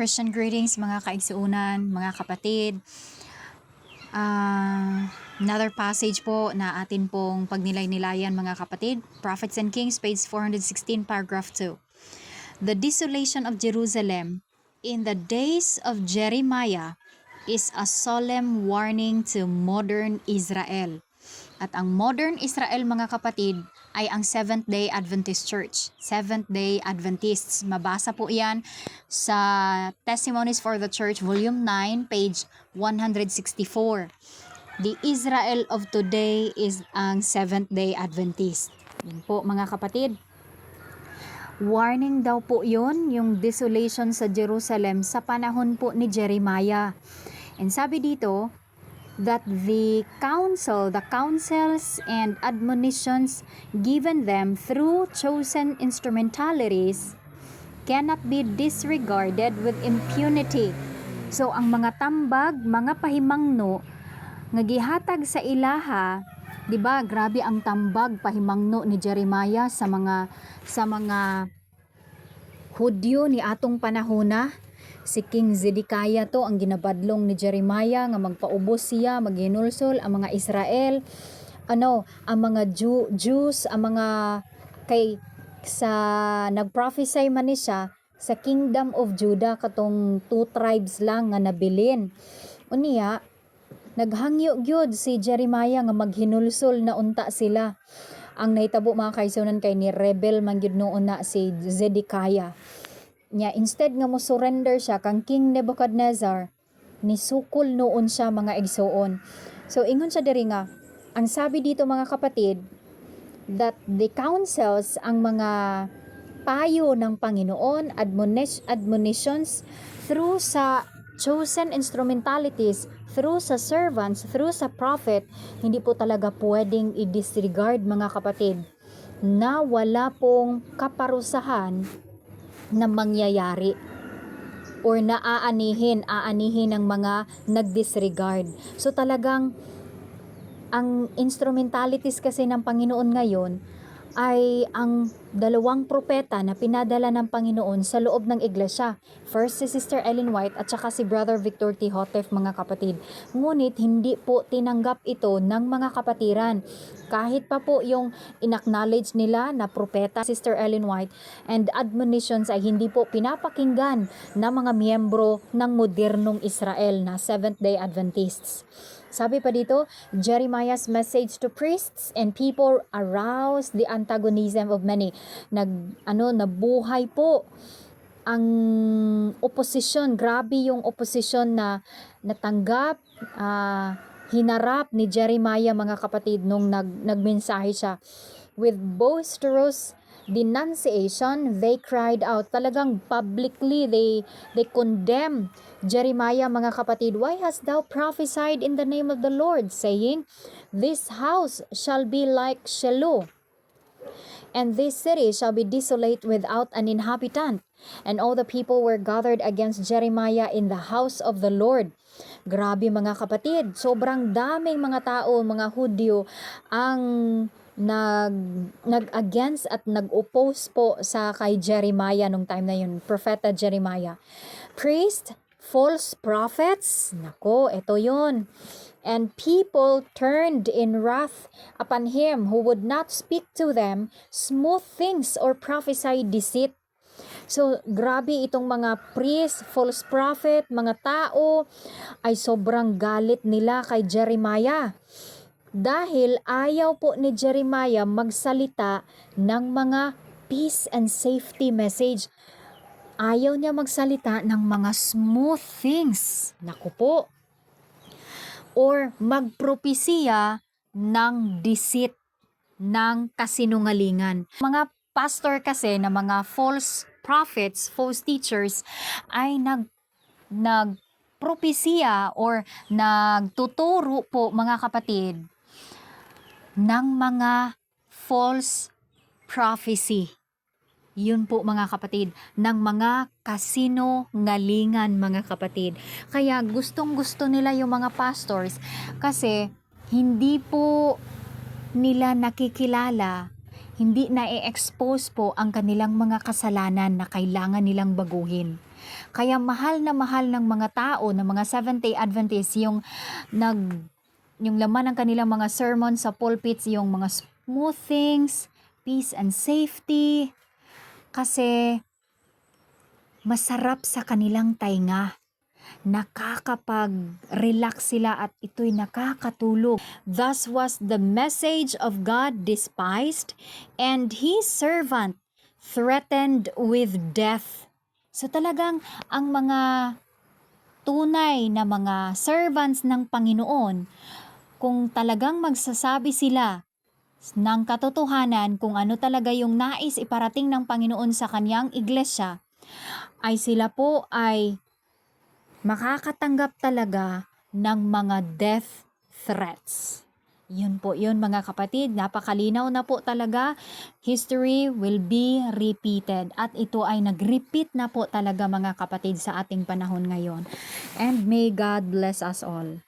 Christian greetings mga kaigsuunan, mga kapatid. Another passage po na atin pong pagnilay-nilayan mga kapatid. Prophets and Kings, page 416, paragraph 2. The desolation of Jerusalem in the days of Jeremiah is a solemn warning to modern Israel. At ang modern Israel mga kapatid ay ang Seventh-day Adventist Church. Seventh-day Adventists. Mabasa po yan sa Testimonies for the Church, volume 9, page 164. The Israel of today is ang Seventh-day Adventist. Yun po mga kapatid. Warning daw po yun, yung desolation sa Jerusalem sa panahon po ni Jeremiah. And sabi dito, that the counsels and admonitions given them through chosen instrumentalities cannot be disregarded with impunity. So ang mga tambag, mga pahimangno nga gihatag sa ilaha, 'di ba? Grabe ang tambag pahimangno ni Jeremiah sa mga Hudyo ni atong panahona. Si King Zedekiah to ang ginabadlong ni Jeremiah nga magpaubos siya, maghinulsol ang mga Israel, ang mga Jews, ang mga kay sa nagprophesy man ni siya sa Kingdom of Judah katong 2 tribes lang nga nabilin. Unya naghangyo gyud si Jeremiah nga maghinulsol na unta sila. Ang nahitabo mga kaigsuunan kay ni rebel man gyud noon na si Zedekiah. Nya instead nga mo surrender siya kang King Nebuchadnezzar, nisukol noon siya mga igsuon. So ingon siya diri nga ang sabi dito mga kapatid that the counsels, ang mga payo ng Panginoon, admonitions through sa chosen instrumentalities, through sa servants, through sa prophet, hindi po talaga pwedeng i-disregard mga kapatid na wala pong kaparusahan na mangyayari or aanihin ng mga nag-disregard. So talagang ang instrumentalities kasi ng Panginoon ngayon ay ang dalawang propeta na pinadala ng Panginoon sa loob ng iglesia. First si Sister Ellen White at saka si Brother Victor T. Hotef mga kapatid. Ngunit hindi po tinanggap ito ng mga kapatiran. Kahit pa po yung inacknowledge nila na propeta Sister Ellen White and admonitions ay hindi po pinapakinggan ng mga miyembro ng modernong Israel na Seventh-day Adventists. Sabi pa dito, Jeremiah's message to priests and people aroused the antagonism of many. Nabuhay po ang oposisyon. Grabe yung oposisyon na natanggap, hinarap ni Jeremiah mga kapatid nung nagmensahe siya. With boisterous denunciation, they cried out. Talagang publicly they condemn Jeremiah mga kapatid. Why hast thou prophesied in the name of the Lord, saying, this house shall be like Shiloh, and this city shall be desolate without an inhabitant. And all the people were gathered against Jeremiah in the house of the Lord. Grabe mga kapatid, sobrang daming mga tao, mga Hudyo ang nag-against at nag-oppose po sa kay Jeremiah nung time na yun, Propeta Jeremiah. Priest, false prophets, nako, ito yun. And people turned in wrath upon him who would not speak to them smooth things or prophesy deceit. So, grabe itong mga priest, false prophet, mga tao ay sobrang galit nila kay Jeremiah. Dahil ayaw po ni Jeremiah magsalita ng mga peace and safety message. Ayaw niya magsalita ng mga smooth things. Naku po. Or magpropesiya ng deceit, ng kasinungalingan. Mga pastor kasi na mga false prophets, false teachers ay nagpropesiya or nagtuturo po mga kapatid ng mga false prophecy. Yun po mga kapatid, ng mga kasinungalingan mga kapatid. Kaya gustong-gusto nila yung mga pastors kasi hindi po nila nakikilala hindi na i-expose po ang kanilang mga kasalanan na kailangan nilang baguhin. Kaya mahal ng mga tao, ng mga Seventh-day Adventists, yung laman ng kanilang mga sermon sa pulpits, yung mga smooth things, peace and safety, kasi masarap sa kanilang tainga. Nakakapag-relax sila at ito'y nakakatulog. Thus was the message of God despised, and His servant threatened with death. So talagang ang mga tunay na mga servants ng Panginoon, kung talagang magsasabi sila ng katotohanan kung ano talaga yung nais iparating ng Panginoon sa kanyang iglesia, ay sila po ay makakatanggap talaga ng mga death threats. Yun po yun mga kapatid, napakalinaw na po talaga, history will be repeated at ito ay nag-repeat na po talaga mga kapatid sa ating panahon ngayon. And may God bless us all.